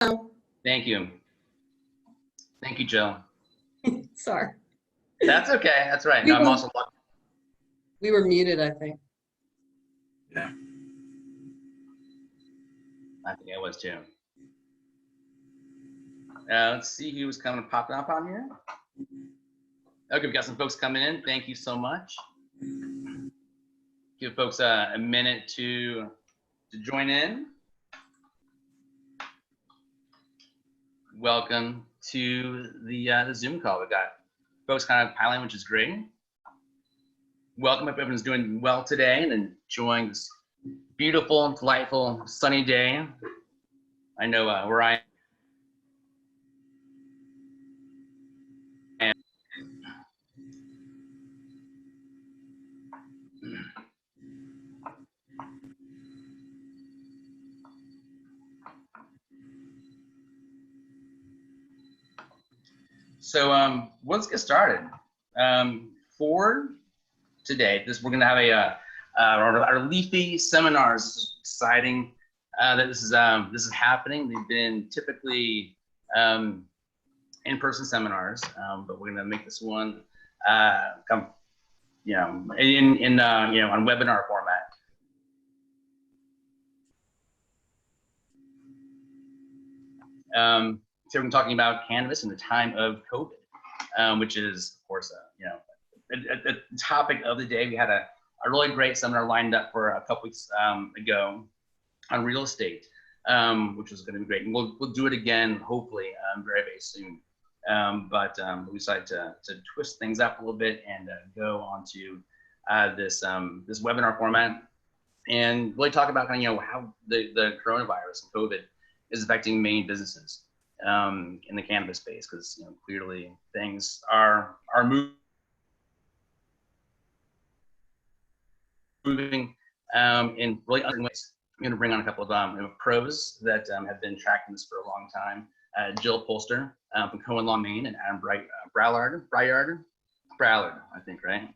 Thank you. Thank you, Jill. Sorry. That's okay. That's right. No, I'm also lucky. We were muted, I think. Yeah. I think I was too. Let's see who's coming popping up on here. Okay, we got some folks coming in. Thank you so much. Give folks a minute to join in. Welcome to the Zoom call. We've got folks kind of piling, which is great. Welcome if everyone's doing well today and enjoying this beautiful, delightful, sunny day. I know where I am. So let's get started. For today, we're going to have our Leafy seminars. Exciting that this is happening. They've been typically in-person seminars, but we're going to make this one come, on webinar format. So we're talking about cannabis in the time of COVID, which is, of course, a topic of the day. We had a really great seminar lined up for a couple weeks ago on real estate, which was going to be great. And we'll do it again, hopefully, very, very soon. But we decided to twist things up a little bit and go on to this webinar format and really talk about how the coronavirus and COVID is affecting Maine businesses in the cannabis space, because clearly things are moving in really other ways. I'm going to bring on a couple of pros that have been tracking this for a long time. Jill Polster from Cohen Law, Maine, and Adam Brallard, I think, right?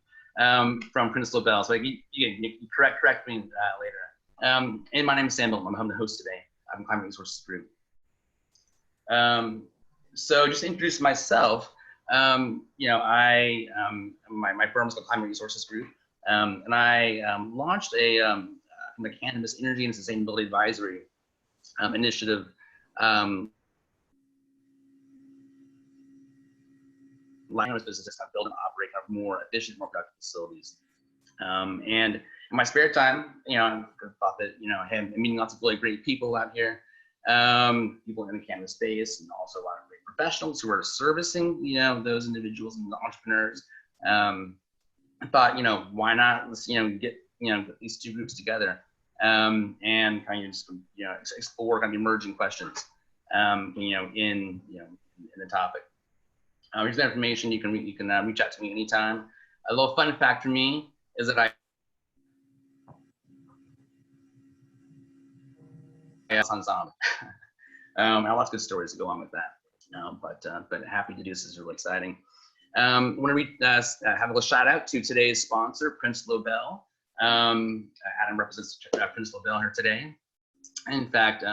From Prince LaBelle. So you correct me later. And my name is Sam Milton. I'm the host today. I'm Climate Resources Group. So just to introduce myself, my firm is the Climate Resources Group, and I launched the Cannabis Energy and Sustainability Advisory initiative cannabis businesses to build and operate more efficient, more productive facilities. And in my spare time, I thought that, hey, I'm meeting lots of really great people out here, people in the cannabis space, and also a lot of great professionals who are servicing, those individuals and entrepreneurs. I thought, why not, let's, get, these two groups together, and kind of just, explore kind of emerging questions, in the topic. Here's the information. You can reach out to me anytime. A little fun fact for me is that I on zombie. I have lots of good stories to go on with that. But happy to do this. This is really exciting. I want to have a little shout out to today's sponsor, Prince LaBelle. Adam represents Prince LaBelle here today. In fact,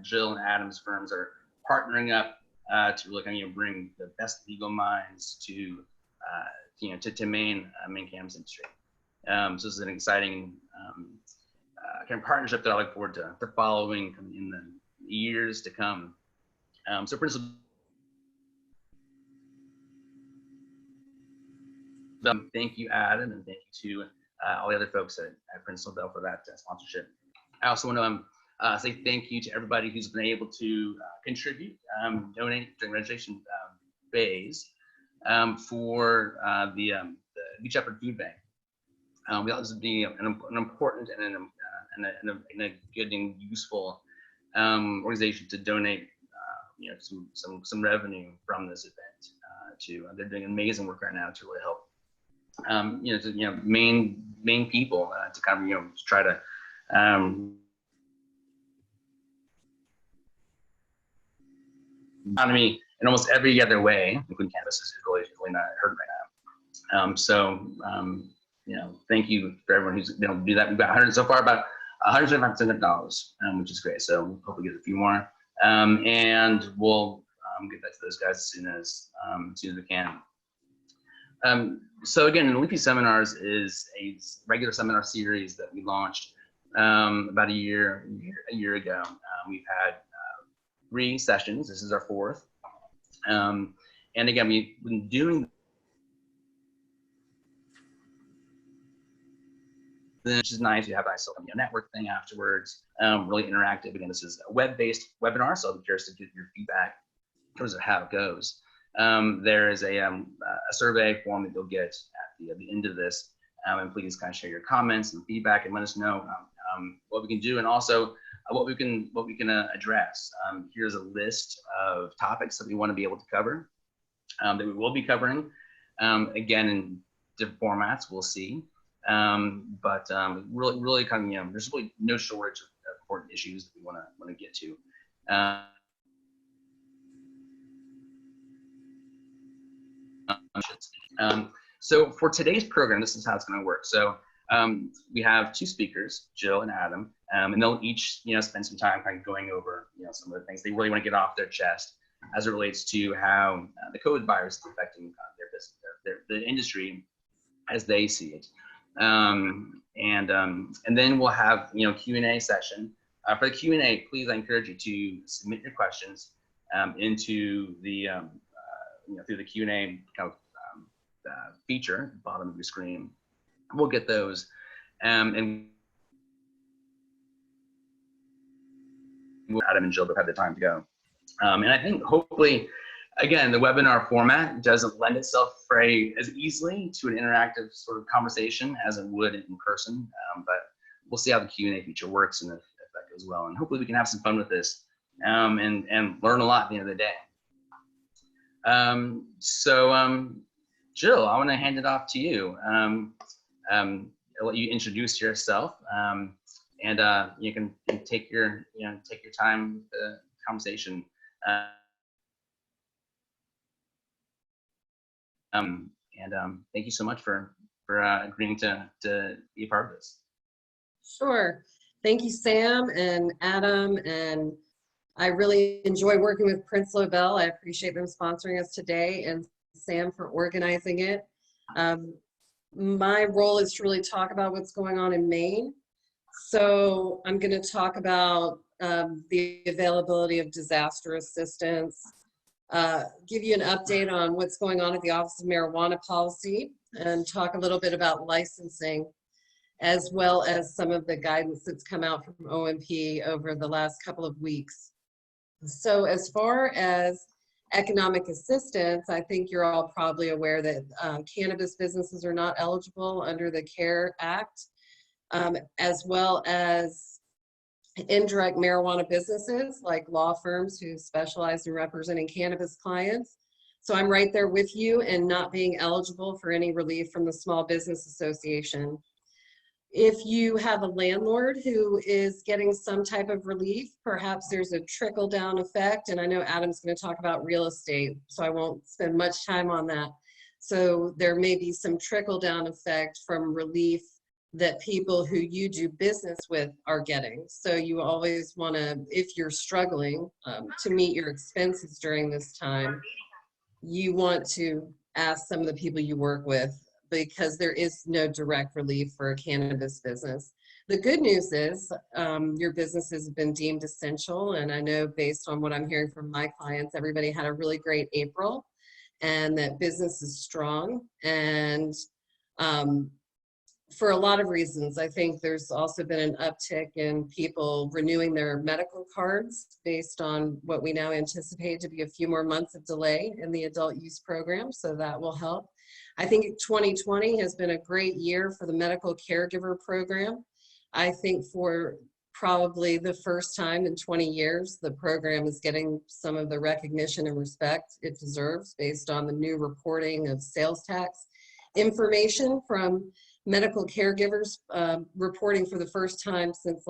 Jill and Adam's firms are partnering up to really bring the best legal minds to Maine cannabis industry. So this is an exciting kind of partnership that I look forward to following in the years to come. So Prince, thank you, Adam, and thank you to all the other folks at Prince LaBelle for that sponsorship. I also want to say thank you to everybody who's been able to contribute, donate during the registration phase for the New Shepherd Food Bank. We thought this would be an important and a good and useful organization to donate, some revenue from this event. They're doing amazing work right now to really help, Maine people to kind of to try to economy in almost every other way, including cannabis, is really not hurt right now. Thank you for everyone who's do that. We've got so far about $175,000, which is great. So we'll hopefully get a few more. And we'll get back to those guys as soon as we can. So again, Leafy Seminars is a regular seminar series that we launched about a year ago. We've had 3 sessions. This is our 4th. And again, we've been doing, which is nice. We have a nice social media network thing afterwards. Really interactive. Again, this is a web-based webinar, so I'll be curious to get your feedback in terms of how it goes. There is a survey form that you'll get at the end of this, and please kind of share your comments and feedback and let us know what we can do, and also what we can address. Here's a list of topics that we want to be able to cover, that we will be covering, again in different formats. We'll see, but really kind of, there's really no shortage of important issues that we want to get to. So for today's program, this is how it's going to work. So we have 2 speakers, Jill and Adam, and they'll each spend some time kind of going over some of the things they really want to get off their chest as it relates to how the COVID virus is affecting their business, the industry as they see it. And then we'll have Q&A session. For the Q&A, please, I encourage you to submit your questions into the through the Q&A kind of feature at the bottom of your screen. We'll get those, and Adam and Jill will have the time to go. And I think hopefully, again, the webinar format doesn't lend itself as easily to an interactive sort of conversation as it would in person, but we'll see how the Q&A feature works and if that goes well. And hopefully we can have some fun with this and learn a lot at the end of the day. Jill, I want to hand it off to you. I'll let you introduce yourself, and you can take your time with the conversation. Thank you so much for agreeing to be a part of this. Sure. Thank you, Sam and Adam, and I really enjoy working with Prince Lobel. I appreciate them sponsoring us today, and Sam for organizing it. My role is to really talk about what's going on in Maine. So I'm going to talk about the availability of disaster assistance, give you an update on what's going on at the Office of Marijuana Policy, and talk a little bit about licensing, as well as some of the guidance that's come out from OMP over the last couple of weeks. So as far as economic assistance, I think you're all probably aware that cannabis businesses are not eligible under the CARE Act, as well as indirect marijuana businesses like law firms who specialize in representing cannabis clients. So I'm right there with you in not being eligible for any relief from the Small Business Association. If you have a landlord who is getting some type of relief, perhaps there's a trickle-down effect, and I know Adam's going to talk about real estate, so I won't spend much time on that. So there may be some trickle-down effect from relief that people who you do business with are getting. So you always want to, if you're struggling to meet your expenses during this time, you want to ask some of the people you work with, because there is no direct relief for a cannabis business. The good news is your businesses have been deemed essential, and I know based on what I'm hearing from my clients, everybody had a really great April, and that business is strong. And for a lot of reasons, I think there's also been an uptick in people renewing their medical cards based on what we now anticipate to be a few more months of delay in the adult use program, so that will help. I think 2020 has been a great year for the medical caregiver program. I think for probably the first time in 20 years, the program is getting some of the recognition and respect it deserves based on the new reporting of sales tax information from medical caregivers, reporting for the first time since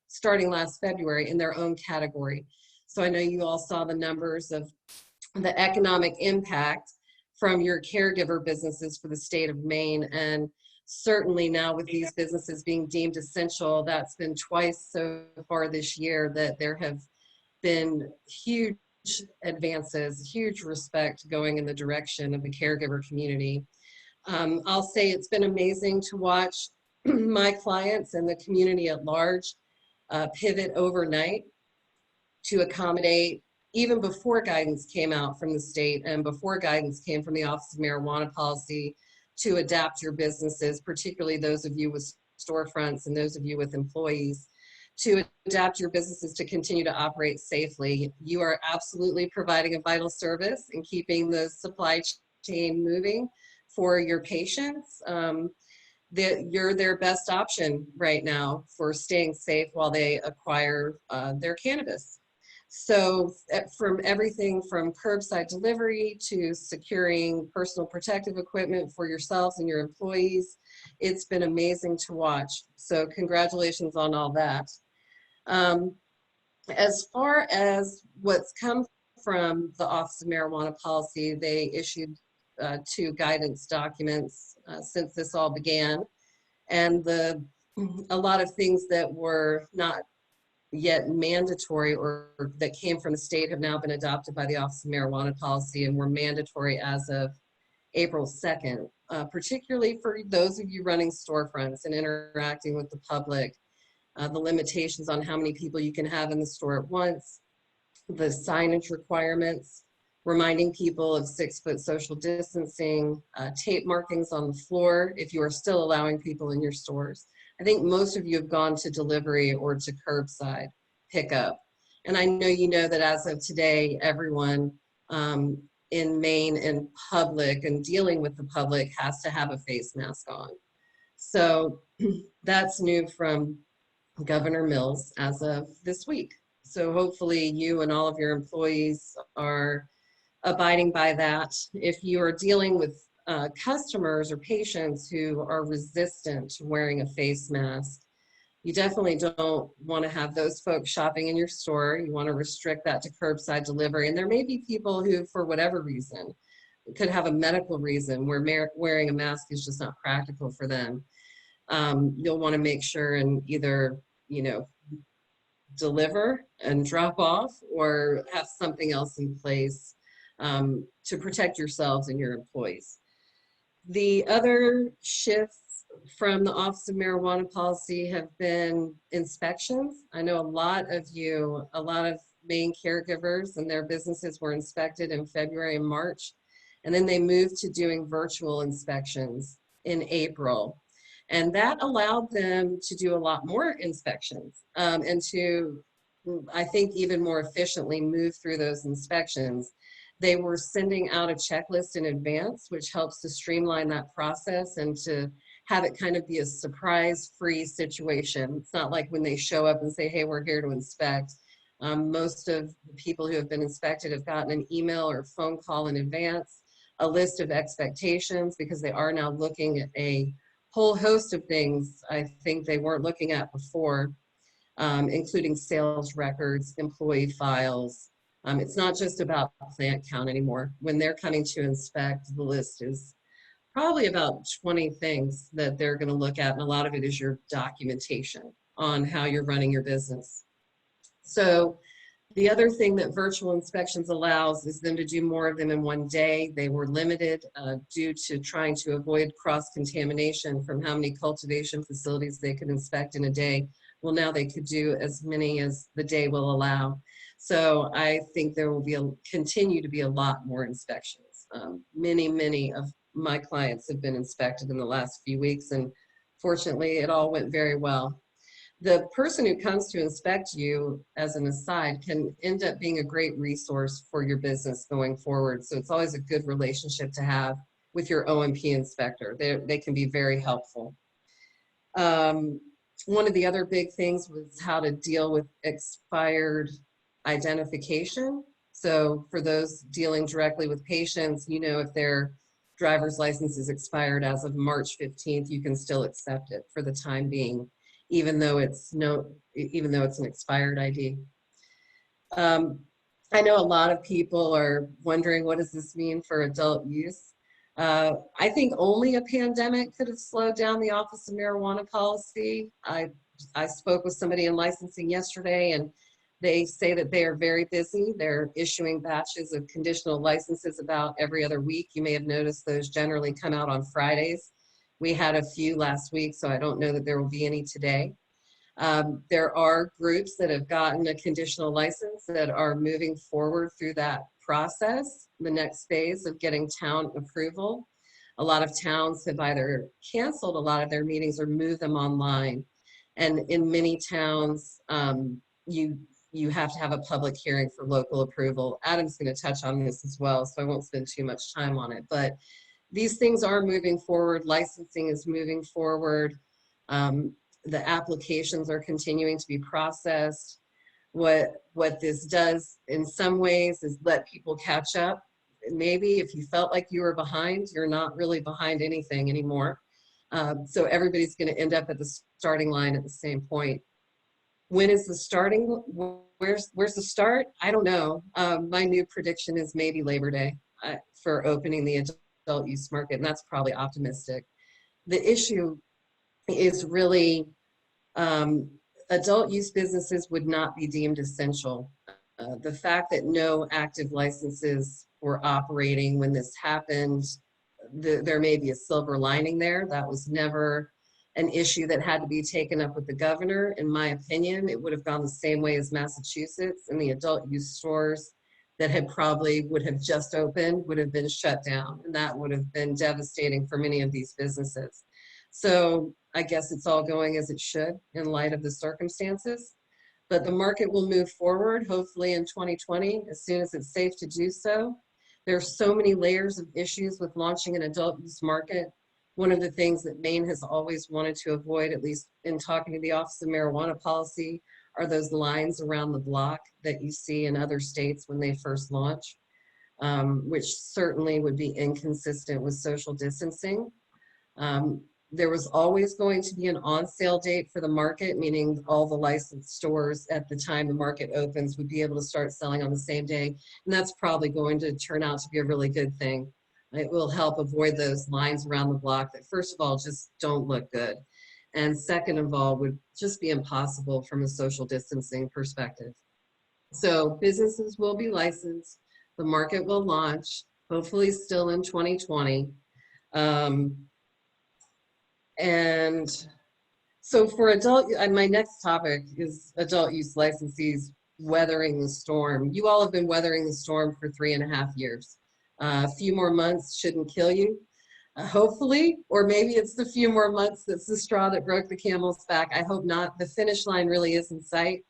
starting last February in their own category. So I know you all saw the numbers of the economic impact from your caregiver businesses for the state of Maine. And certainly now with these businesses being deemed essential, that's been twice so far this year that there have been huge advances, huge respect going in the direction of the caregiver community. I'll say it's been amazing to watch my clients and the community at large pivot overnight to accommodate, even before guidance came out from the state and before guidance came from the Office of Marijuana Policy, to adapt your businesses, particularly those of you with storefronts and those of you with employees, to adapt your businesses to continue to operate safely. You are absolutely providing a vital service and keeping the supply chain moving for your patients. You're their best option right now for staying safe while they acquire their cannabis. So from everything from curbside delivery to securing personal protective equipment for yourselves and your employees, it's been amazing to watch. So congratulations on all that. As far as what's come from the Office of Marijuana Policy, they issued 2 guidance documents since this all began. And a lot of things that were not yet mandatory or that came from the state have now been adopted by the Office of Marijuana Policy and were mandatory as of April 2nd, particularly for those of you running storefronts and interacting with the public. The limitations on how many people you can have in the store at once, the signage requirements, reminding people of 6-foot social distancing, tape markings on the floor if you are still allowing people in your stores. I think most of you have gone to delivery or to curbside pickup. And I know you know that as of today, everyone in Maine in public and dealing with the public has to have a face mask on. So that's new from Governor Mills as of this week. So hopefully you and all of your employees are abiding by that. If you are dealing with customers or patients who are resistant to wearing a face mask, you definitely don't want to have those folks shopping in your store. You want to restrict that to curbside delivery. And there may be people who, for whatever reason, could have a medical reason where wearing a mask is just not practical for them. You'll want to make sure and either, deliver and drop off or have something else in place to protect yourselves and your employees. The other shifts from the Office of Marijuana Policy have been inspections. I know a lot of Maine caregivers and their businesses were inspected in February and March, and then they moved to doing virtual inspections in April. And that allowed them to do a lot more inspections and to, I think, even more efficiently move through those inspections. They were sending out a checklist in advance, which helps to streamline that process and to have it kind of be a surprise-free situation. It's not like when they show up and say, hey, we're here to inspect. Most of the people who have been inspected have gotten an email or phone call in advance, a list of expectations, because they are now looking at a whole host of things I think they weren't looking at before, including sales records, employee files. It's not just about plant count anymore. When they're coming to inspect, the list is probably about 20 things that they're going to look at, and a lot of it is your documentation on how you're running your business. So the other thing that virtual inspections allows is them to do more of them in one day. They were limited due to trying to avoid cross-contamination from how many cultivation facilities they could inspect in a day. Well, now they could do as many as the day will allow. So I think there will continue to be a lot more inspections. Many of my clients have been inspected in the last few weeks, and fortunately it all went very well. The person who comes to inspect you, as an aside, can end up being a great resource for your business going forward. So it's always a good relationship to have with your O&P inspector. They can be very helpful. One of the other big things was how to deal with expired identification. So for those dealing directly with patients, if their driver's license is expired as of March 15th, you can still accept it for the time being, even though it's an expired ID. I know a lot of people are wondering, what does this mean for adult use? I think only a pandemic could have slowed down the Office of Marijuana Policy. I spoke with somebody in licensing yesterday, and They say that they are very busy. They're issuing batches of conditional licenses about every other week. You may have noticed those generally come out on Fridays. We had a few last week, so I don't know that there will be any today. There are groups that have gotten a conditional license that are moving forward through that process, the next phase of getting town approval. A lot of towns have either canceled a lot of their meetings or moved them online. And in many towns, you have to have a public hearing for local approval. Adam's going to touch on this as well, so I won't spend too much time on it. But these things are moving forward. Licensing is moving forward. The applications are continuing to be processed. What this does in some ways is let people catch up. Maybe if you felt like you were behind, you're not really behind anything anymore. So everybody's going to end up at the starting line at the same point. When is the starting? Where's the start? I don't know. My new prediction is maybe Labor Day for opening the adult use market, and that's probably optimistic. The issue is really adult use businesses would not be deemed essential. The fact that no active licenses were operating when this happened, there may be a silver lining there. That was never an issue that had to be taken up with the governor. In my opinion, it would have gone the same way as Massachusetts, and the adult use stores that would have just opened would have been shut down, and that would have been devastating for many of these businesses. So I guess it's all going as it should in light of the circumstances, but the market will move forward, hopefully in 2020, as soon as it's safe to do so. There are so many layers of issues with launching an adult use market. One of the things that Maine has always wanted to avoid, at least in talking to the Office of Marijuana Policy, are those lines around the block that you see in other states when they first launch, which certainly would be inconsistent with social distancing. There was always going to be an on-sale date for the market, meaning all the licensed stores at the time the market opens would be able to start selling on the same day. And that's probably going to turn out to be a really good thing. It will help avoid those lines around the block that, first of all, just don't look good. And second of all, would just be impossible from a social distancing perspective. So businesses will be licensed. The market will launch, hopefully still in 2020. And so for adult, my next topic is adult use licensees weathering the storm. You all have been weathering the storm for 3.5 years. A few more months shouldn't kill you, hopefully, or maybe it's the few more months that's the straw that broke the camel's back. I hope not. The finish line really is in sight.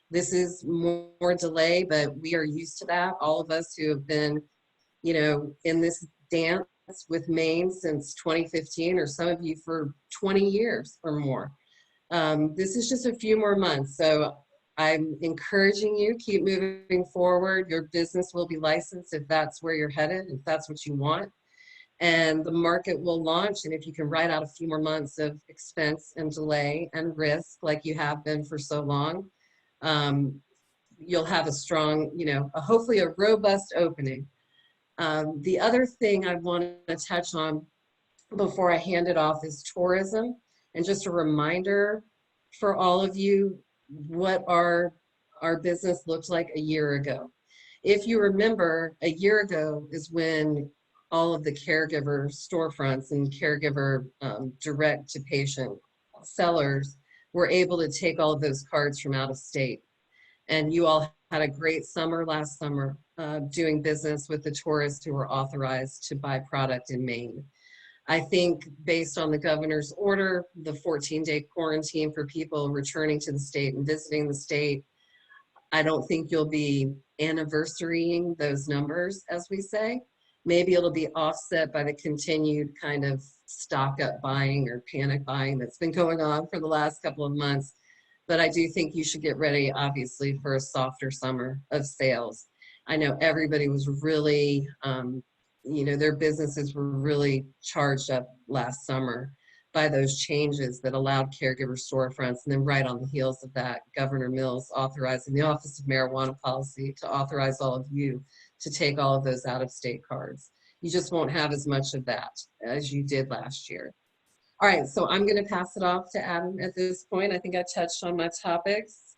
This is more delay, but we are used to that. All of us who have been, in this dance with Maine since 2015, or some of you for 20 years or more. This is just a few more months. So I'm encouraging you, keep moving forward. Your business will be licensed if that's where you're headed, if that's what you want. And the market will launch. And if you can write out a few more months of expense and delay and risk like you have been for so long, you'll have a strong, hopefully a robust opening. The other thing I want to touch on before I hand it off is tourism. And just a reminder for all of you what our business looked like a year ago. If you remember, a year ago is when all of the caregiver storefronts and caregiver direct to patient sellers were able to take all of those cards from out of state. And you all had a great summer last summer doing business with the tourists who were authorized to buy product in Maine. I think based on the governor's order, the 14-day quarantine for people returning to the state and visiting the state, I don't think you'll be anniversarying those numbers, as we say. Maybe it'll be offset by the continued kind of stock up buying or panic buying that's been going on for the last couple of months. But I do think you should get ready, obviously, for a softer summer of sales. I know everybody was really, their businesses were really charged up last summer by those changes that allowed caregiver storefronts. And then right on the heels of that, Governor Mills authorizing the Office of Marijuana Policy to authorize all of you to take all of those out-of-state cards. You just won't have as much of that as you did last year. All right, so I'm going to pass it off to Adam at this point. I think I touched on my topics.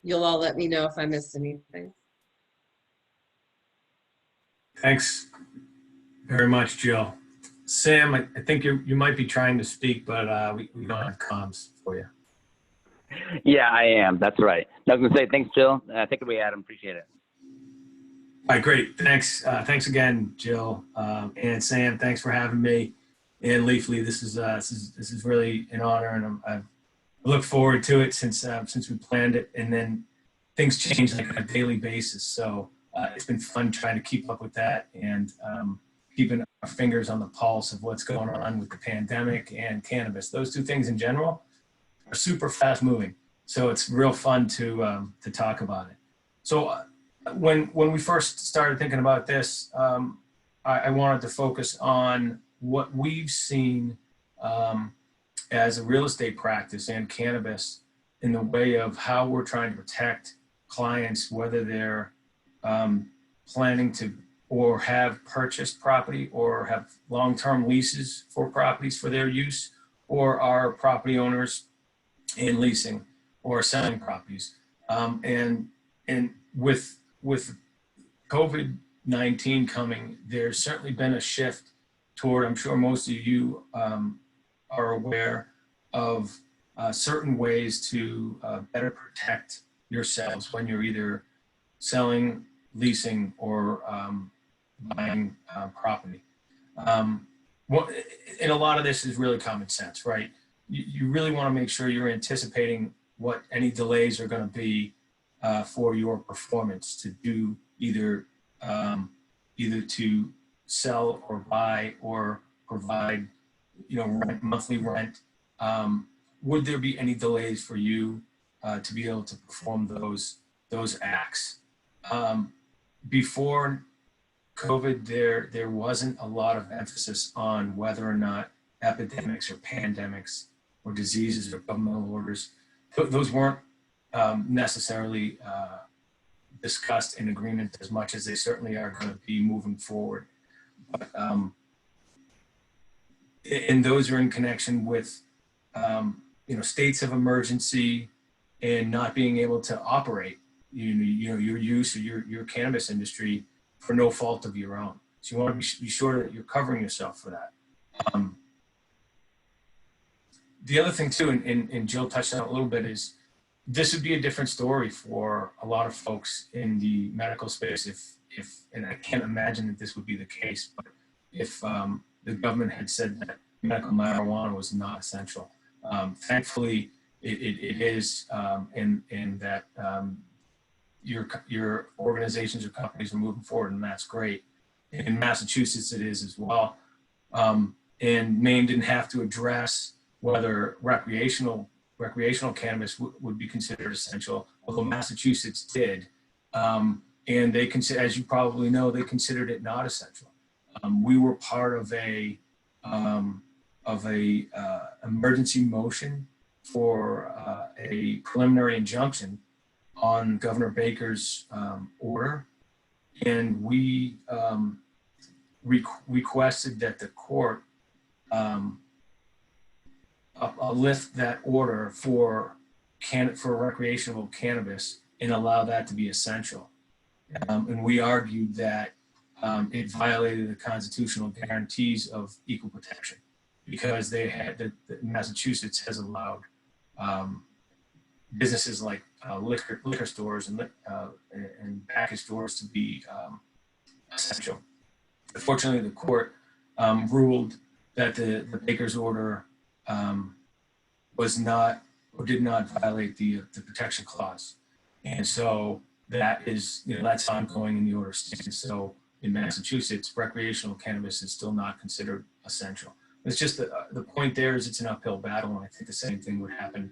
you'll all let me know if I missed anything. Thanks very much, Jill. Sam, I think you might be trying to speak, but we don't have comms for you. Yeah, I am. That's right. I was going to say, thanks, Jill. Take it away, Adam. Appreciate it. All right, great. Thanks. Thanks again, Jill and Sam. Thanks for having me. And Leafly, this is really an honor, and I look forward to it since we planned it. And then things change like on a daily basis, so it's been fun trying to keep up with that and keeping our fingers on the pulse of what's going on with the pandemic and cannabis. Those two things in general are super fast moving, so it's real fun to talk about it. So when we first started thinking about this, I wanted to focus on what we've seen as a real estate practice and cannabis in the way of how we're trying to protect clients, whether they're planning to or have purchased property or have long-term leases for properties for their use, or are property owners in leasing or selling properties. And with COVID-19 coming, there's certainly been a shift toward, I'm sure most of you are aware of certain ways to better protect yourselves when you're either selling, leasing, or buying property. And a lot of this is really common sense, right? You really want to make sure you're anticipating what any delays are going to be for your performance to do either to sell or buy or provide, rent, monthly rent. Would there be any delays for you to be able to perform those acts? Before COVID, there wasn't a lot of emphasis on whether or not epidemics or pandemics or diseases or governmental orders, those weren't necessarily discussed in agreement as much as they certainly are going to be moving forward. But, and those are in connection with states of emergency and not being able to operate your use or your cannabis industry for no fault of your own. So you want to be sure that you're covering yourself for that. The other thing too, and Jill touched on it a little bit, is this would be a different story for a lot of folks in the medical space if and I can't imagine that this would be the case, but if the government had said that medical marijuana was not essential. Thankfully, it is, and that your organizations or companies are moving forward, and that's great. In Massachusetts, it is as well. And Maine didn't have to address whether recreational cannabis would be considered essential, although Massachusetts did. And they as you probably know, they considered it not essential. We were part of a emergency motion for a preliminary injunction on Governor Baker's order, and we requested that the court lift that order for recreational cannabis and allow that to be essential. And we argued that it violated the constitutional guarantees of equal protection because Massachusetts has allowed businesses like liquor stores and package stores to be essential. Unfortunately, the court ruled that the Baker's order was not or did not violate the protection clause, and so that is that's ongoing in the order stands. So in Massachusetts, recreational cannabis is still not considered essential. It's just the point there is it's an uphill battle, and I think the same thing would happen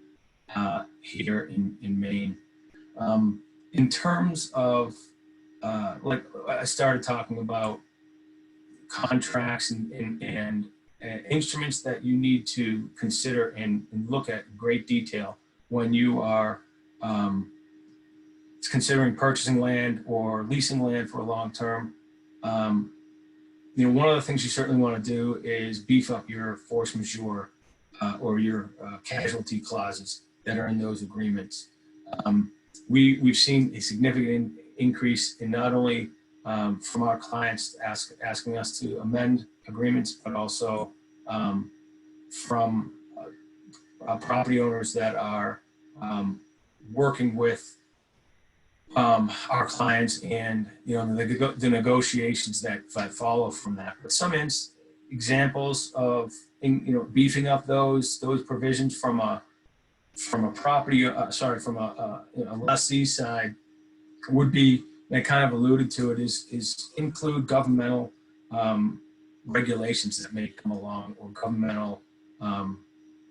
here in Maine. In terms of like I started talking about contracts and instruments that you need to consider and look at in great detail when you are considering purchasing land or leasing land for a long term. One of the things you certainly want to do is beef up your force majeure or your casualty clauses that are in those agreements. we've seen a significant increase in not only from our clients asking us to amend agreements, but also from property owners that are working with our clients, and the negotiations that follow from that. But some examples of beefing up those provisions from a property from a lessee side would be, and I kind of alluded to it, is include governmental regulations that may come along, or governmental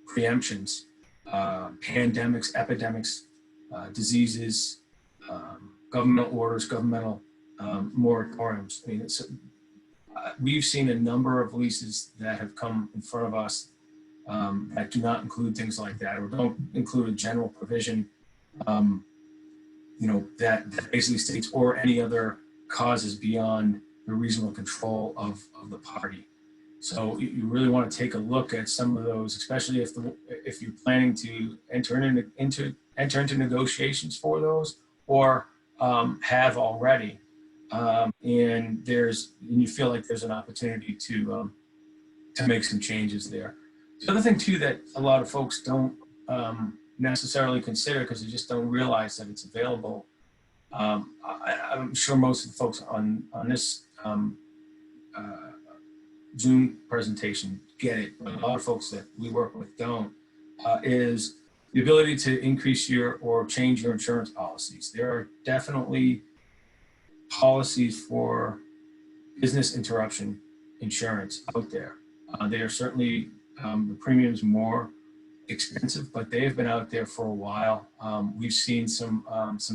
preemptions, pandemics, epidemics, diseases, governmental orders, governmental moratoriums. I mean, we've seen a number of leases that have come in front of us that do not include things like that, or don't include a general provision, that basically states, or any other causes beyond the reasonable control of the party. So you really want to take a look at some of those, especially if you're planning to enter into negotiations for those, or have already, and you feel like there's an opportunity to make some changes there. The other thing too that a lot of folks don't necessarily consider, because they just don't realize that it's available. I'm sure most of the folks on this Zoom presentation get it, but a lot of folks that we work with don't, is the ability to increase or change your insurance policies. There are definitely policies for business interruption insurance out there. They are certainly, the premiums more expensive, but they have been out there for a while. We've seen some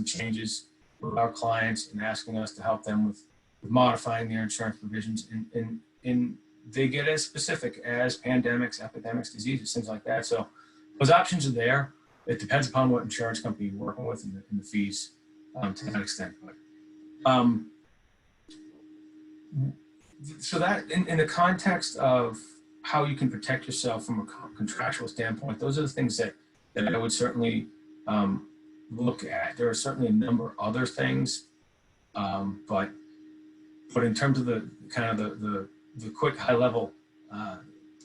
changes with our clients and asking us to help them with modifying their insurance provisions, and they get as specific as pandemics, epidemics, diseases, things like that. So those options are there. It depends upon what insurance company you're working with and the fees to that extent. But, so that in the context of how you can protect yourself from a contractual standpoint, those are the things that I would certainly look at. There are certainly a number of other things, but in terms of the kind of the quick high level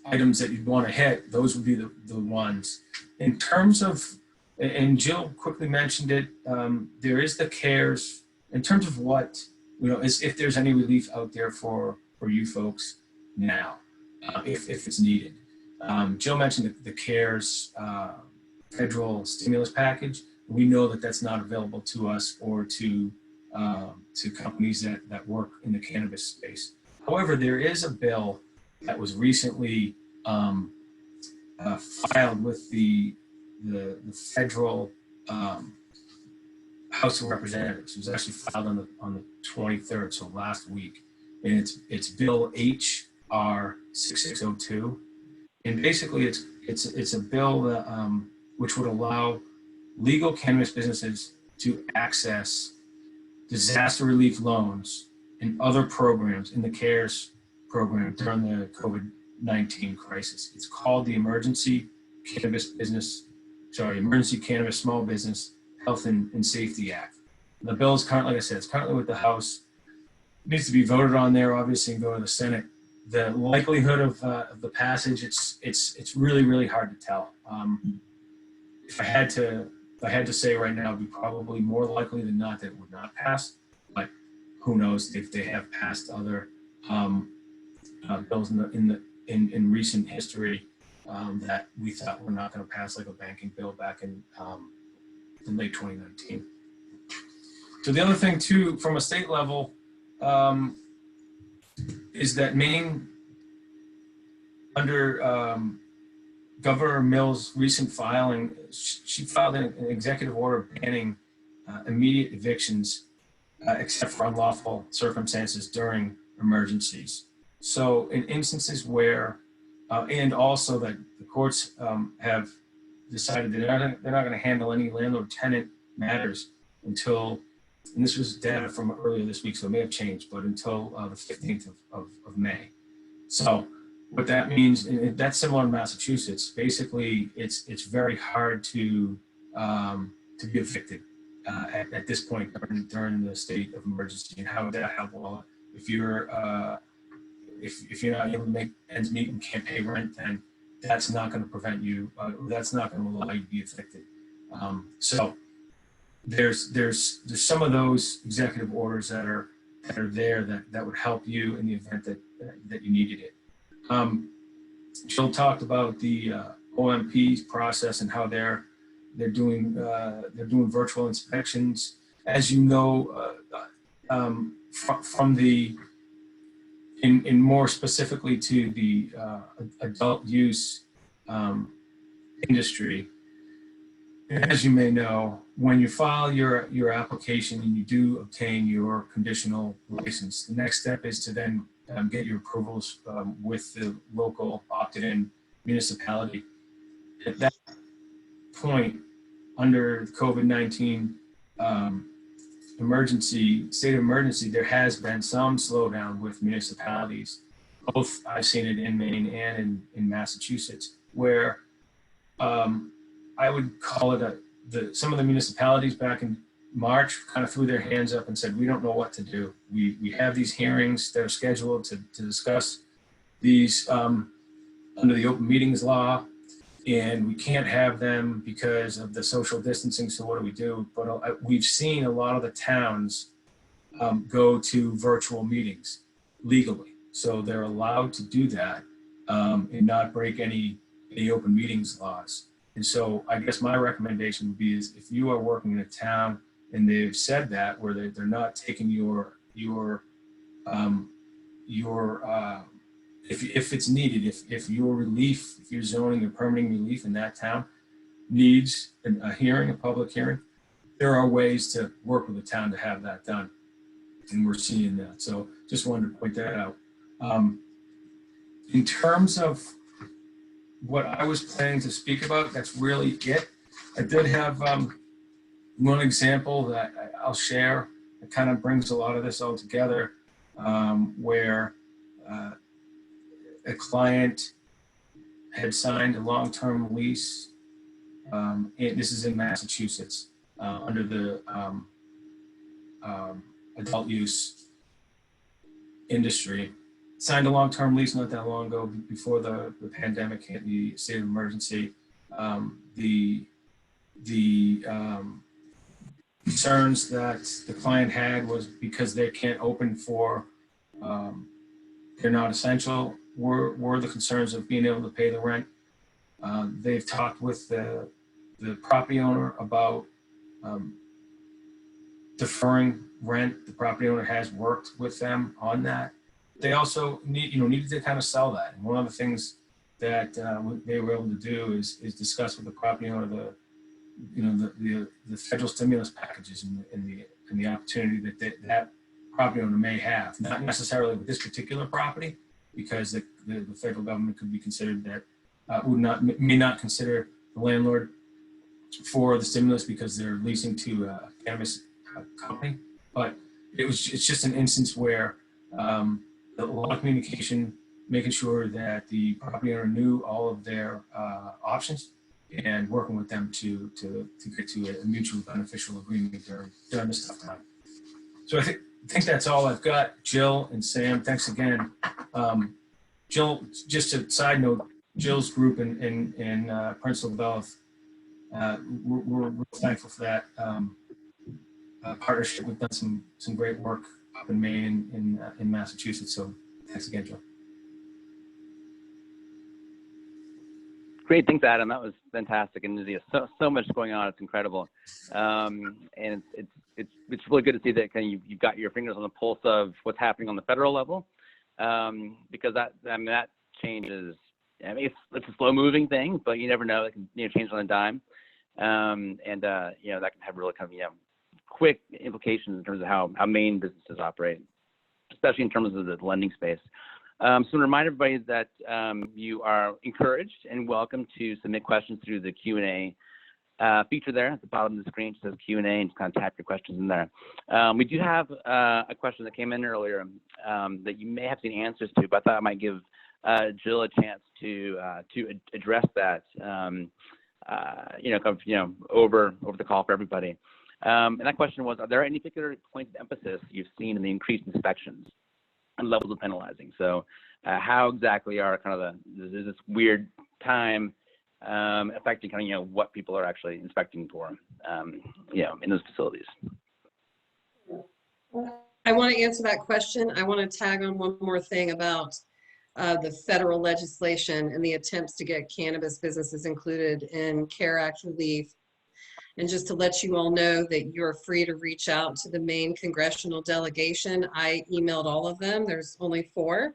items that you'd want to hit, those would be the ones. In terms of, and Jill quickly mentioned it, there is the CARES. In terms of what, is if there's any relief out there for you folks now, if it's needed. Jill mentioned the CARES federal stimulus package. We know that that's not available to us or to companies that work in the cannabis space. However, there is a bill that was recently filed with the federal House of Representatives. It was actually filed on the 23rd, so last week, and it's Bill HR 6602, and basically it's a bill that, which would allow legal cannabis businesses to access disaster relief loans and other programs in the CARES program during the COVID-19 crisis. It's called the Emergency Cannabis Small Business Health and Safety Act. The bill is currently, like I said, it's currently with the House. It needs to be voted on there, obviously, and go to the Senate. The likelihood of the passage, it's really, really hard to tell. If I had to say right now, it'd be probably more likely than not that it would not pass. But who knows if they have passed other bills in recent history that we thought were not going to pass, like a banking bill back in late 2019. So the other thing too, from a state level, is that Maine, under Governor Mills' recent filing, she filed an executive order banning immediate evictions except for unlawful circumstances during emergencies. So in instances where, and also that the courts have decided that they're not going to handle any landlord-tenant matters until, and this was data from earlier this week, so it may have changed, but until the 15th of May. So what that means, and that's similar in Massachusetts. Basically, it's very hard to be evicted at this point during the state of emergency, and how would that help? Well, if you're not able to make ends meet and can't pay rent, then that's not going to prevent you. That's not going to allow you to be evicted. So there's some of those executive orders that are there that would help you in the event that you needed it. Jill talked about the OMP process and how they're doing virtual inspections. As you know, from the in more specifically to the adult use industry. As you may know, when you file your application and you do obtain your conditional license, the next step is to then get your approvals with the local opted-in municipality. At that point, under COVID-19 state of emergency, there has been some slowdown with municipalities. Both I've seen it in Maine and in Massachusetts, where I would call it some of the municipalities back in March kind of threw their hands up and said, we don't know what to do. We have these hearings that are scheduled to discuss these under the open meetings law, and we can't have them because of the social distancing. So what do we do? But we've seen a lot of the towns go to virtual meetings legally. So they're allowed to do that and not break any open meetings laws. And so I guess my recommendation would be is if you are working in a town and they've said that, where they're not taking if it's needed, if your relief, if your zoning or permitting relief in that town needs a public hearing, there are ways to work with the town to have that done. And we're seeing that. So just wanted to point that out. In terms of what I was planning to speak about, that's really it. I did have one example that I'll share that kind of brings a lot of this all together, where a client had signed a long-term lease, and this is in Massachusetts, under the adult use industry. Signed a long-term lease not that long ago, before the pandemic hit, the state of emergency. The concerns that the client had was because they can't open for, they're not essential, were the concerns of being able to pay the rent. They've talked with the property owner about deferring rent. The property owner has worked with them on that. They also needed to kind of sell that. And one of the things that they were able to do is discuss with the property owner the federal stimulus packages and the opportunity that property owner may have, not necessarily with this particular property, because the federal government could be considered that may not consider the landlord for the stimulus because they're leasing to a cannabis company. But it's just an instance where a lot of communication, making sure that the property owner knew all of their options, and working with them to get to a mutually beneficial agreement during this tough time. So I think that's all I've got. Jill and Sam, thanks again. Jill, just a side note, Jill's group in Prince Elizabeth, we're thankful for that partnership. We've done some great work up in Maine and in Massachusetts. So thanks again, Jill. Great, thanks, Adam. That was fantastic, and there's so much going on. It's incredible, and it's really good to see that kind of you've got your fingers on the pulse of what's happening on the federal level, because that change is, it's a slow-moving thing, but you never know. It can change on a dime, and that can have really kind of quick implications in terms of how Maine businesses operate, especially in terms of the lending space. So to remind everybody that you are encouraged and welcome to submit questions through the Q&A feature there at the bottom of the screen. It says Q&A, and just kind of type your questions in there. We do have a question that came in earlier that you may have seen answers to, but I thought I might give Jill a chance to address that, over the call for everybody. And that question was, are there any particular points of emphasis you've seen in the increased inspections and levels of penalizing? So how exactly are kind of this weird time affecting kind of, what people are actually inspecting for, in those facilities? I want to answer that question. I want to tag on one more thing about the federal legislation and the attempts to get cannabis businesses included in CARE Act relief. And just to let you all know that you're free to reach out to the Maine congressional delegation. I emailed all of them. There's only 4.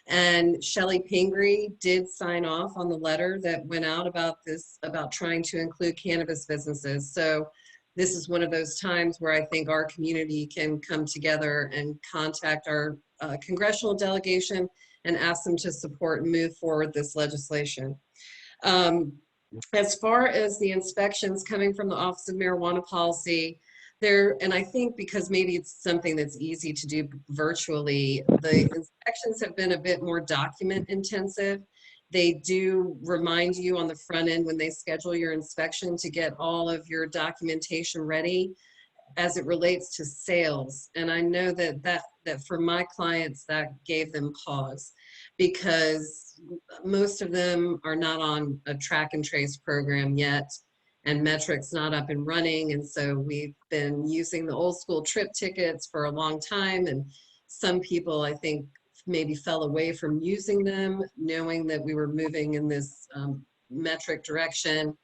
And Shelley Pingree did sign off on the letter that went out about this, about trying to include cannabis businesses. So this is one of those times where I think our community can come together and contact our congressional delegation and ask them to support and move forward this legislation. As far as the inspections coming from the Office of Marijuana Policy, and I think because maybe it's something that's easy to do virtually, the inspections have been a bit more document intensive. They do remind you on the front end when they schedule your inspection to get all of your documentation ready as it relates to sales. And I know that for my clients, that gave them pause, because most of them are not on a track and trace program yet, and Metric's not up and running. And so we've been using the old school trip tickets for a long time. And some people, I think, maybe fell away from using them, knowing that we were moving in this Metric direction,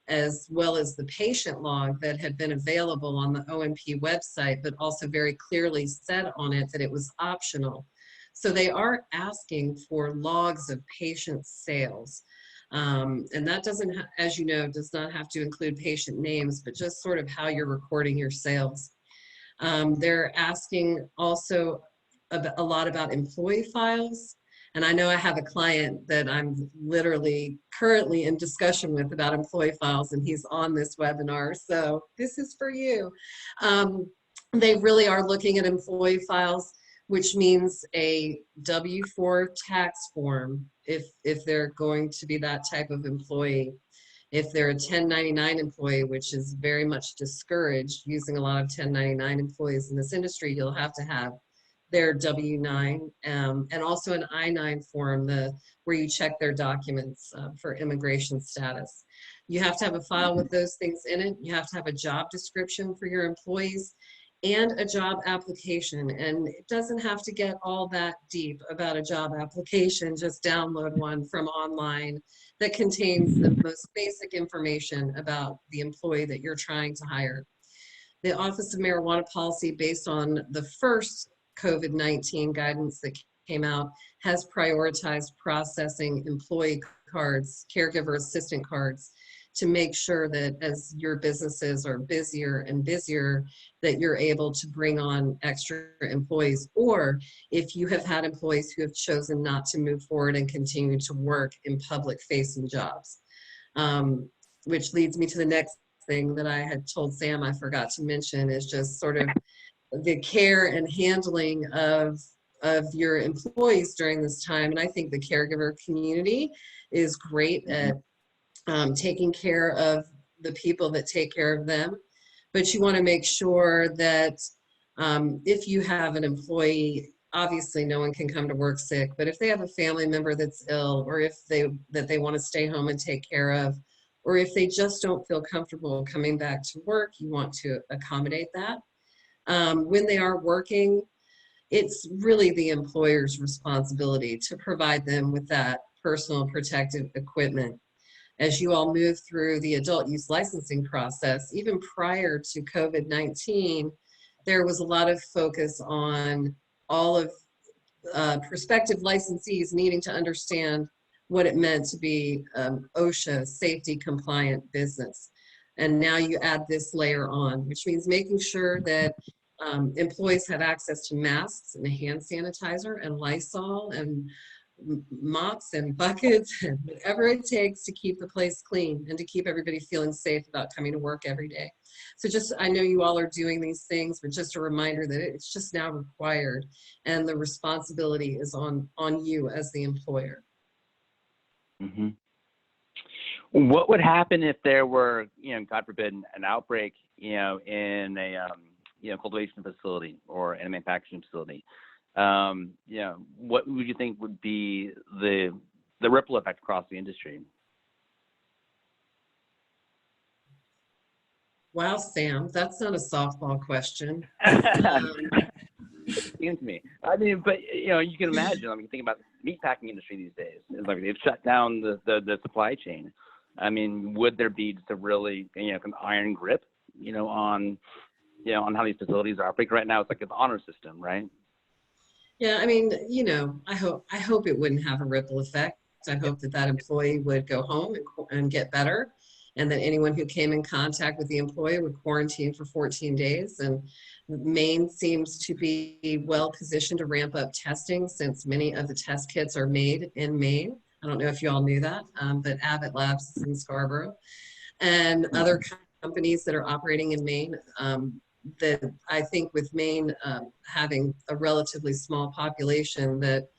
as well as the patient log that had been available on the OMP website, but also very clearly said on it that it was optional. So they are asking for logs of patient sales. And that doesn't, as you know, does not have to include patient names, but just sort of how you're recording your sales. They're asking also a lot about employee files. And I know I have a client that I'm literally currently in discussion with about employee files, and he's on this webinar, so this is for you. They really are looking at employee files, which means a W-4 tax form if they're going to be that type of employee. If they're a 1099 employee, which is very much discouraged, using a lot of 1099 employees in this industry, you'll have to have their W-9 and also an I-9 form where you check their documents for immigration status. You have to have a file with those things in it. You have to have a job description for your employees and a job application. And it doesn't have to get all that deep about a job application. Just download one from online that contains the most basic information about the employee that you're trying to hire. The Office of Marijuana Policy, based on the first COVID-19 guidance that came out, has prioritized processing employee cards, caregiver assistant cards, to make sure that as your businesses are busier and busier, that you're able to bring on extra employees, or if you have had employees who have chosen not to move forward and continue to work in public facing jobs. Which leads me to the next thing that I had told Sam I forgot to mention, is just sort of the care and handling of your employees during this time. And I think the caregiver community is great at taking care of the people that take care of them. But you want to make sure that if you have an employee, obviously no one can come to work sick, but if they have a family member that's ill, or if they want to stay home and take care of, or if they just don't feel comfortable coming back to work, you want to accommodate that. When they are working, it's really the employer's responsibility to provide them with that personal protective equipment. As you all move through the adult use licensing process, even prior to COVID-19, there was a lot of focus on all of prospective licensees needing to understand what it meant to be OSHA safety compliant business. And now you add this layer on, which means making sure that employees have access to masks and a hand sanitizer and Lysol and mops and buckets and whatever it takes to keep the place clean and to keep everybody feeling safe about coming to work every day. So just, I know you all are doing these things, but just a reminder that it's just now required, and the responsibility is on you as the employer. Mm-hmm. What would happen if there were, God forbid, an outbreak in a cultivation facility or in a manufacturing facility, what would you think would be the ripple effect across the industry? Wow, Sam, that's not a softball question. It seems to me. I mean, but you can imagine. I mean, think about the meatpacking industry these days. It's like they've shut down the supply chain. I mean, would there be just a really kind of iron grip, on how these facilities are operating right now? It's like an honor system, right? Yeah, I mean, I hope it wouldn't have a ripple effect. I hope that employee would go home and get better, and that anyone who came in contact with the employee would quarantine for 14 days. And Maine seems to be well positioned to ramp up testing, since many of the test kits are made in Maine. I don't know if you all knew that, but Abbott Labs is in Scarborough, and other companies that are operating in Maine. That I think with Maine having a relatively small population, that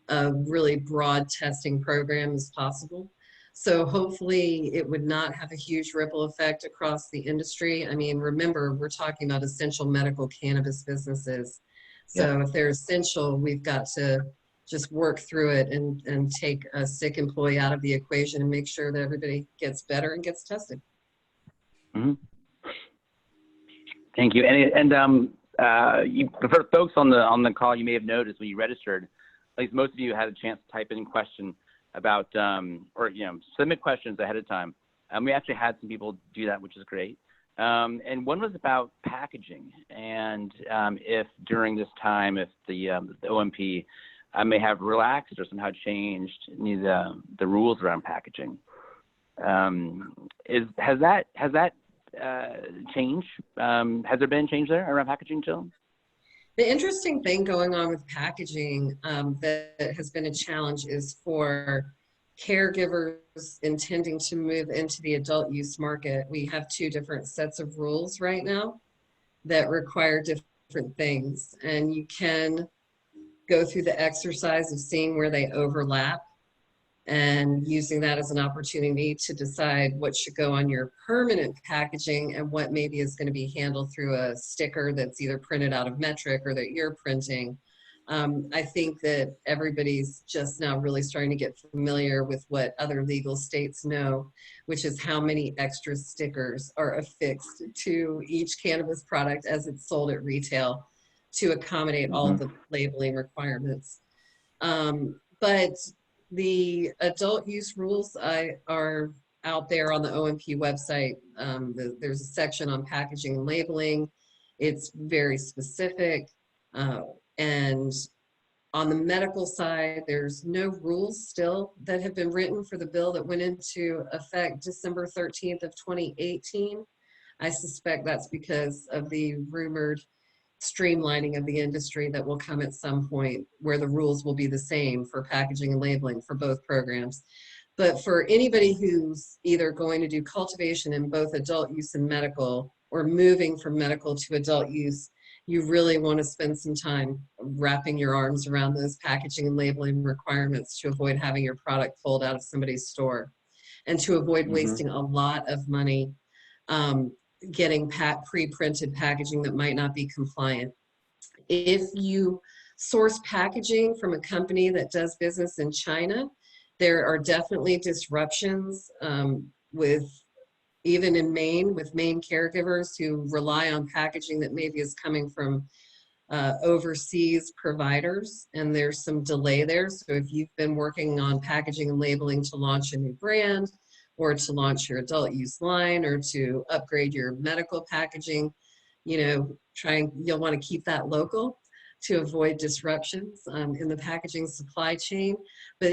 a really broad testing program is possible. So hopefully it would not have a huge ripple effect across the industry. I mean, remember, we're talking about essential medical cannabis businesses. So if they're essential, we've got to just work through it and take a sick employee out of the equation and make sure that everybody gets better and gets tested. Mm-hmm. Thank you. For folks on the call, you may have noticed when you registered, at least most of you had a chance to type in a question about, submit questions ahead of time. We actually had some people do that, which is great. And one was about packaging, and if during this time, if the OMP may have relaxed or somehow changed the rules around packaging. Has that change? Has there been change there around packaging, Jill? The interesting thing going on with packaging that has been a challenge is for caregivers intending to move into the adult use market. We have two different sets of rules right now that require different things, and you can go through the exercise of seeing where they overlap and using that as an opportunity to decide what should go on your permanent packaging and what maybe is going to be handled through a sticker that's either printed out of metric or that you're printing. I think that everybody's just now really starting to get familiar with what other legal states know, which is how many extra stickers are affixed to each cannabis product as it's sold at retail to accommodate all of the labeling requirements. But the adult use rules are out there on the OMP website. There's a section on packaging and labeling. It's very specific. And on the medical side, there's no rules still that have been written for the bill that went into effect December 13th of 2018. I suspect that's because of the rumored streamlining of the industry that will come at some point, where the rules will be the same for packaging and labeling for both programs. But for anybody who's either going to do cultivation in both adult use and medical, or moving from medical to adult use, you really want to spend some time wrapping your arms around those packaging and labeling requirements to avoid having your product pulled out of somebody's store, and to avoid wasting a lot of money getting pre-printed packaging that might not be compliant. If you source packaging from a company that does business in China, there are definitely disruptions even in Maine, with Maine caregivers who rely on packaging that maybe is coming from overseas providers, and there's some delay there. So if you've been working on packaging and labeling to launch a new brand, or to launch your adult use line, or to upgrade your medical packaging, you'll want to keep that local to avoid disruptions in the packaging supply chain. But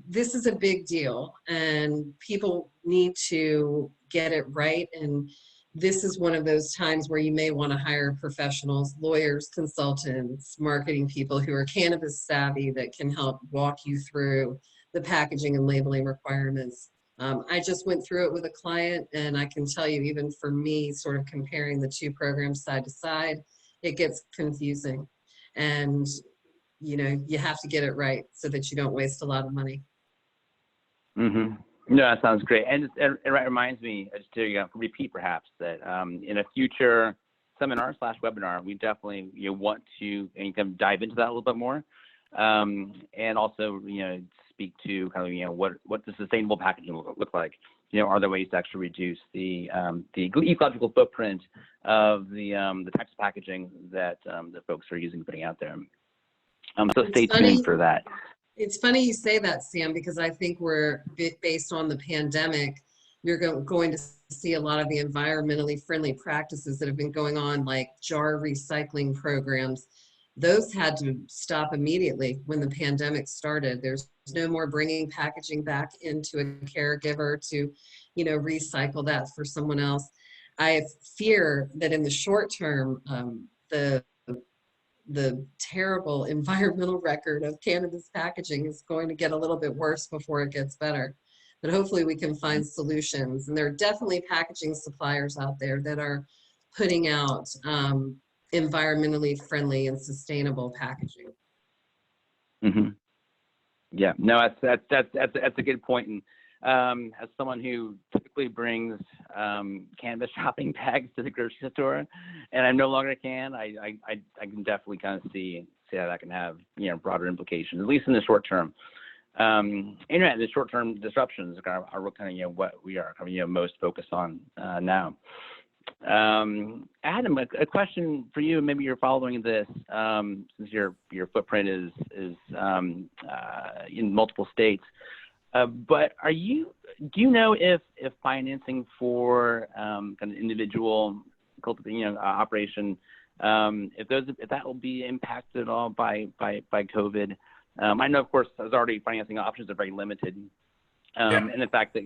this is a big deal, and people need to get it right. And this is one of those times where you may want to hire professionals, lawyers, consultants, marketing people who are cannabis savvy that can help walk you through the packaging and labeling requirements. I just went through it with a client, and I can tell you, even for me, sort of comparing the two programs side to side, it gets confusing. And you have to get it right so that you don't waste a lot of money. No, that sounds great. And it reminds me, just to repeat perhaps, that in a future seminar / webinar, we definitely want to kind of dive into that a little bit more, and also speak to kind of what the sustainable packaging look like. Are there ways to actually reduce the ecological footprint of the types of packaging that the folks are putting out there? So stay tuned for that. It's funny you say that, Sam, because I think based on the pandemic, you're going to see a lot of the environmentally friendly practices that have been going on, like jar recycling programs. Those had to stop immediately when the pandemic started. There's no more bringing packaging back into a caregiver to, recycle that for someone else. I fear that in the short term, the terrible environmental record of cannabis packaging is going to get a little bit worse before it gets better. But hopefully we can find solutions. And there are definitely packaging suppliers out there that are putting out environmentally friendly and sustainable packaging. Mm-hmm. Yeah, no, that's a good point. And as someone who typically brings cannabis shopping bags to the grocery store, and I no longer can, I can definitely kind of see how that can have broader implications, at least in the short term. Internet, the short-term disruptions are kind of what we are kind of most focused on now. Adam, a question for you. Maybe you're following this since your footprint is in multiple states. But do you know if financing for kind of individual operation, if that will be impacted at all by COVID? I know, of course, there's already financing options are very limited, and the fact that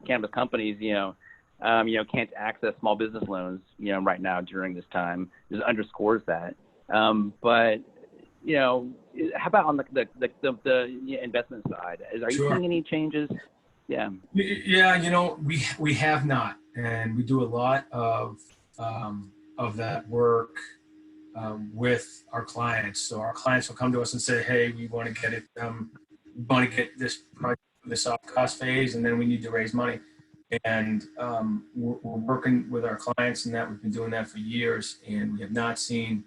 cannabis companies, can't access small business loans, right now during this time, just underscores that. But how about on the investment side? Are you seeing any changes? Yeah. Yeah, we have not, and we do a lot of that work with our clients. So our clients will come to us and say, "Hey, we want to get it. We want to get this project the soft cost phase, and then we need to raise money." And we're working with our clients, and that we've been doing that for years, and we have not seen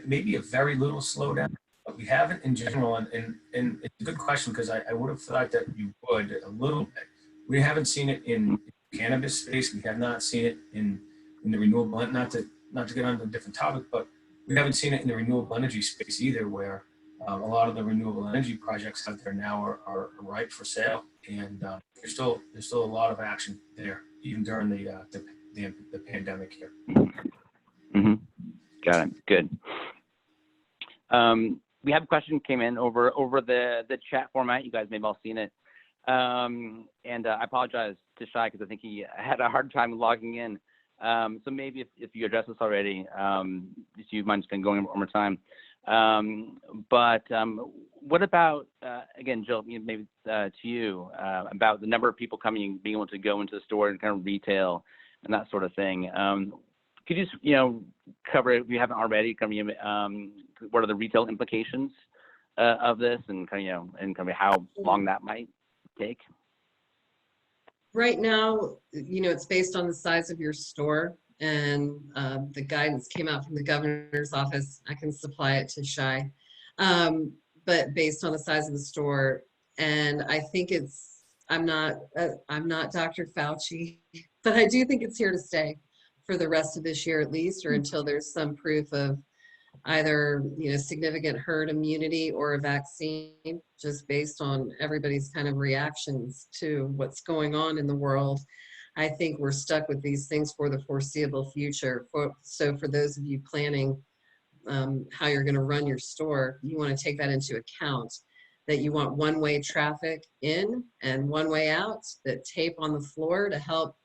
maybe a very little slowdown, but we haven't in general. And it's a good question, because I would have thought that you would a little bit. We haven't seen it in cannabis space. We have not seen it in the renewable, not to get on to a different topic, but we haven't seen it in the renewable energy space either, where a lot of the renewable energy projects out there now are ripe for sale, and there's still a lot of action there, even during the pandemic here. Mm-hmm. Got it. Good. We have a question came in over the chat format. You guys may have all seen it, and I apologize to Shai because I think he had a hard time logging in. So maybe if you address this already, if you mind just going one more time. But what about, again, Jill, maybe to you, about the number of people coming, being able to go into the store and kind of retail and that sort of thing. Could you just, cover, if you haven't already, what are the retail implications of this, and kind of how long that might take? Right now, it's based on the size of your store, and the guidance came out from the governor's office. I can supply it to Shai, but based on the size of the store. And I think I'm not Dr. Fauci, but I do think it's here to stay for the rest of this year at least, or until there's some proof of either significant herd immunity or a vaccine, just based on everybody's kind of reactions to what's going on in the world. I think we're stuck with these things for the foreseeable future. So for those of you planning how you're going to run your store, you want to take that into account, that you want one-way traffic in and one-way out, that tape on the floor to help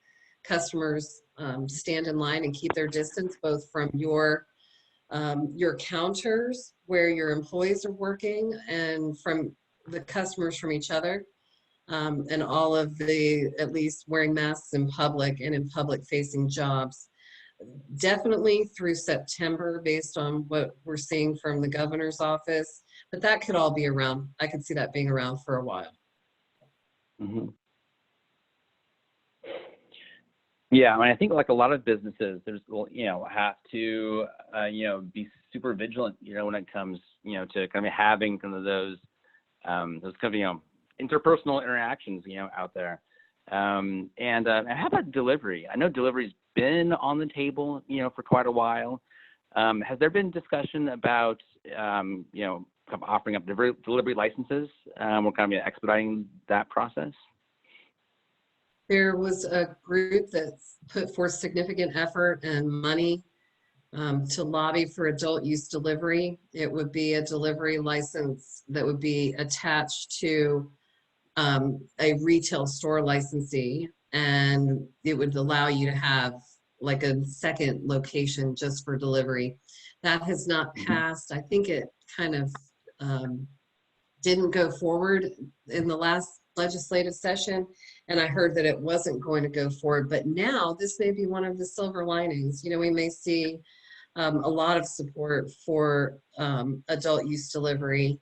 customers stand in line and keep their distance, both from your counters where your employees are working and from the customers from each other, and all of the, at least wearing masks in public and in public facing jobs. Definitely through September, based on what we're seeing from the governor's office, but that could all be around. I could see that being around for a while. Mm-hmm. Yeah, I mean, I think like a lot of businesses, there's, have to, be super vigilant, when it comes, to kind of having kind of those kind of, interpersonal interactions, out there. And how about delivery? I know delivery's been on the table, for quite a while. Has there been discussion about, kind of offering up delivery licenses, or kind of expediting that process? There was a group that put forth significant effort and money to lobby for adult use delivery. It would be a delivery license that would be attached to a retail store licensee, and it would allow you to have like a second location just for delivery. That has not passed. I think it kind of didn't go forward in the last legislative session, and I heard that it wasn't going to go forward. But now this may be one of the silver linings. We may see a lot of support for adult use delivery,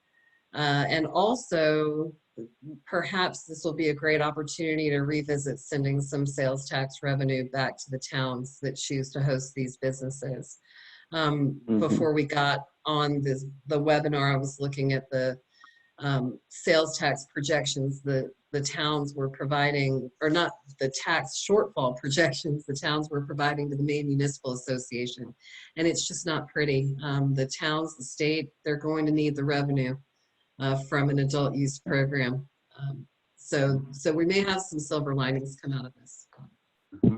and also perhaps this will be a great opportunity to revisit sending some sales tax revenue back to the towns that choose to host these businesses. Before we got on the webinar, I was looking at the sales tax projections the towns were providing, or not the tax shortfall projections the towns were providing to the Maine Municipal Association. And it's just not pretty. The towns, the state, they're going to need the revenue from an adult use program. So we may have some silver linings come out of this. Mm-hmm.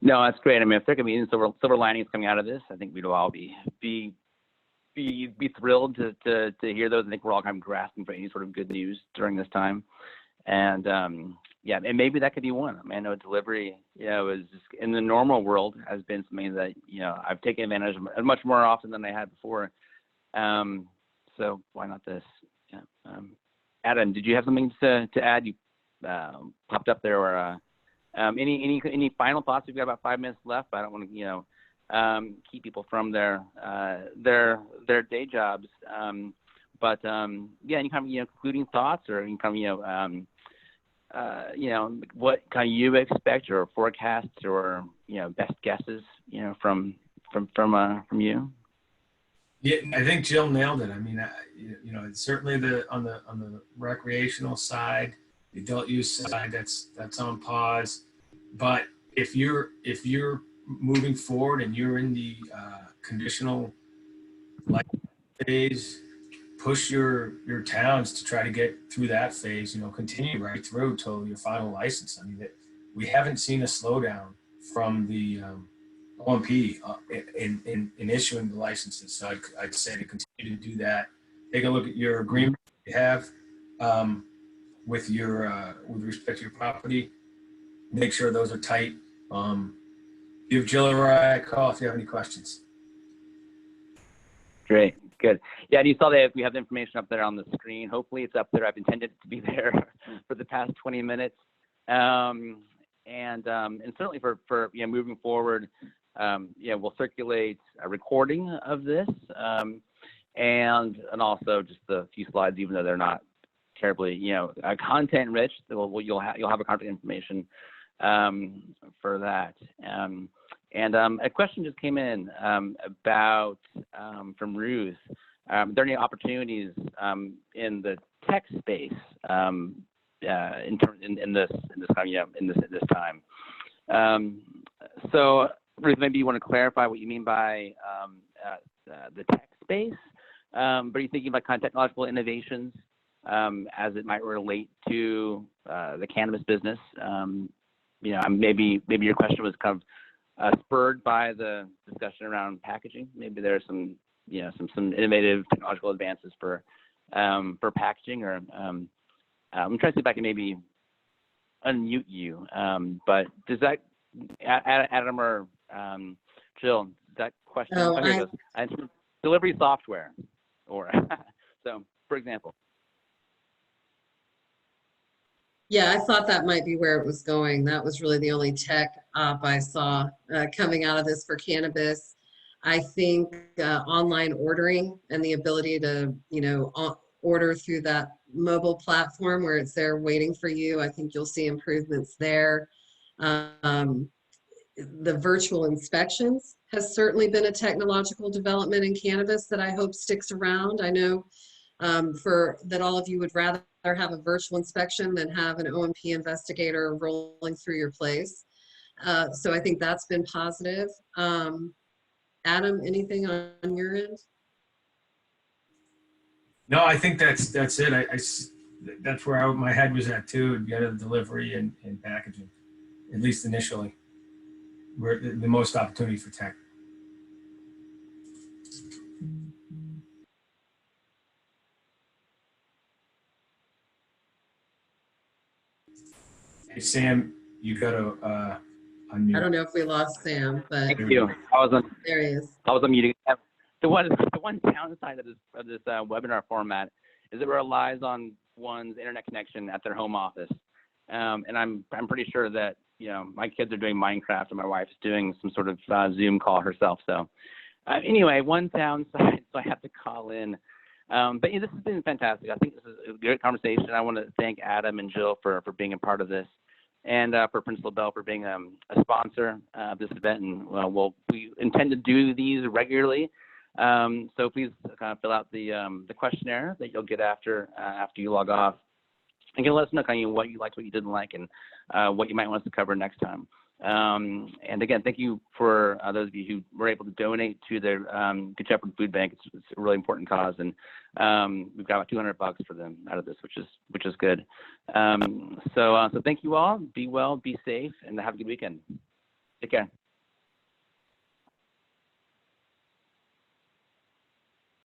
No, that's great. I mean, if there can be any silver linings coming out of this, I think we'd all be thrilled to hear those. I think we're all kind of grasping for any sort of good news during this time. And and maybe that could be one. I mean, I know delivery, is in the normal world has been something that, I've taken advantage of much more often than I had before. So why not this? Yeah. Adam, did you have something to add? You popped up there, or any final thoughts? We've got about 5 minutes left. I don't want to, keep people from their day jobs. But any kind of concluding thoughts, or any kind of what kind of you expect, or forecasts, or best guesses from you. Yeah, I think Jill nailed it. I mean, it's certainly on the recreational side, the adult use side, that's on pause. But if you're moving forward and you're in the conditional life phase, push your towns to try to get through that phase. Continue right through till your final license. I mean, we haven't seen a slowdown from the OMP in issuing the licenses. So I'd say to continue to do that. Take a look at your agreement you have with respect to your property. Make sure those are tight. Give Jill or I a call if you have any questions. Great, good. Yeah, and you saw that we have the information up there on the screen. Hopefully it's up there. I've intended it to be there for the past 20 minutes. And certainly for moving forward, we'll circulate a recording of this, and also just a few slides, even though they're not terribly content rich. You'll have a contact information for that. And a question just came in about from Ruth. Are there any opportunities in the tech space in this time? So Ruth, maybe you want to clarify what you mean by the tech space. But are you thinking about kind of technological innovations as it might relate to the cannabis business? Maybe your question was kind of spurred by the discussion around packaging. Maybe there's some innovative technological advances for packaging, or I'm trying to see if I can maybe unmute you. But does that, Adam or Jill, that question? Oh, here it goes. Delivery software, or so, for example. Yeah, I thought that might be where it was going. That was really the only tech op I saw coming out of this for cannabis. I think online ordering and the ability to, order through that mobile platform where it's there waiting for you. I think you'll see improvements there. The virtual inspections has certainly been a technological development in cannabis that I hope sticks around. I know for that all of you would rather have a virtual inspection than have an OMP investigator rolling through your place. So I think that's been positive. Adam, anything on your end? No, I think that's it. That's where my head was at too, get a delivery and packaging, at least initially. Where the most opportunity for tech. Hey, Sam, you got to unmute. I don't know if we lost Sam, but Thank you. there he is. I was on muting. The one downside of this webinar format is it relies on one's internet connection at their home office, and I'm pretty sure that my kids are doing Minecraft and my wife's doing some sort of Zoom call herself. So anyway, one downside, so I have to call in. But this has been fantastic. I think this is a great conversation. I want to thank Adam and Jill for being a part of this, and for Principal Bell for being a sponsor of this event. And we intend to do these regularly. So please fill out the questionnaire that you'll get after you log off, and can let us know what you liked, what you didn't like, and what you might want us to cover next time. And again, thank you for those of you who were able to donate to the Good Shepherd Food Bank. It's a really important cause, and we've got about $200 for them out of this, which is good. So thank you all. Be well, be safe, and have a good weekend. Take care.